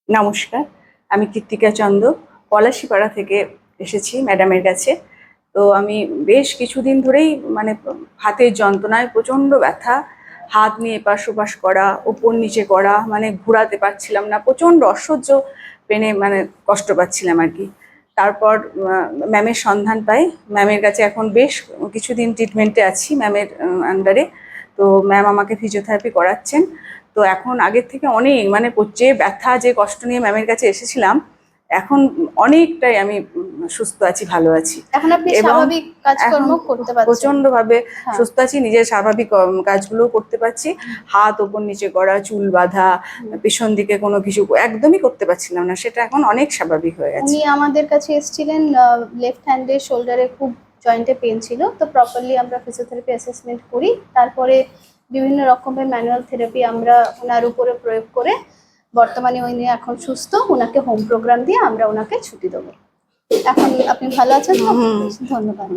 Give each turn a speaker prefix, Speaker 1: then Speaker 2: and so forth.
Speaker 1: নমস্কার, আমি কৃত্তিকা চন্দ পলাশীপাড়া থেকে এসেছি ম্যাডামের কাছে। তো আমি বেশ কিছুদিন ধরেই মানে হাতের যন্ত্রণায় প্রচণ্ড ব্যথা, হাত নিয়ে এপাশ ওপাশ করা, ওপর নিচে করা, মানে ঘোরাতে পারছিলাম না, প্রচণ্ড অসহ্য পেনে মানে কষ্ট পাচ্ছিলাম আর কি। তারপর ম্যামের সন্ধান পাই, ম্যামের কাছে এখন বেশ কিছুদিন ট্রিটমেন্টে আছি ম্যামের আন্ডারে। তো ম্যাম আমাকে ফিজিওথেরাপি করাচ্ছেন। তো এখন আগের থেকে অনেক মানে যে ব্যথা যে কষ্ট নিয়ে ম্যামের কাছে এসেছিলাম, এখন অনেকটাই আমি সুস্থ আছি, ভালো আছি।
Speaker 2: এখন আপনি স্বাভাবিক কাজকর্ম করতে পারছেন,
Speaker 1: প্রচন্ডভাবে সুস্থ আছি, নিজের স্বাভাবিক কাজগুলো করতে পারছি। হাত ওপর নিচে করা, চুল বাঁধা, পেছন দিকে কোনো কিছু একদমই করতে পারছিলাম না, সেটা এখন অনেক স্বাভাবিক হয়ে গেছে।
Speaker 2: উনি আমাদের কাছে এসেছিলেন, লেফট হ্যান্ডে শোল্ডারে খুব জয়েন্টে পেন ছিল, তো প্রপারলি আমরা ফিজিওথেরাপি অ্যাসেসমেন্ট করি, তারপরে বিভিন্ন রকমের ম্যানুয়াল থেরাপি আমরা ওনার উপরে প্রয়োগ করে বর্তমানে উনি এখন সুস্থ। ওনাকে হোম প্রোগ্রাম দিয়ে আমরা ওনাকে ছুটি দেবো। এখন আপনি ভালো আছেন তো? ধন্যবাদ।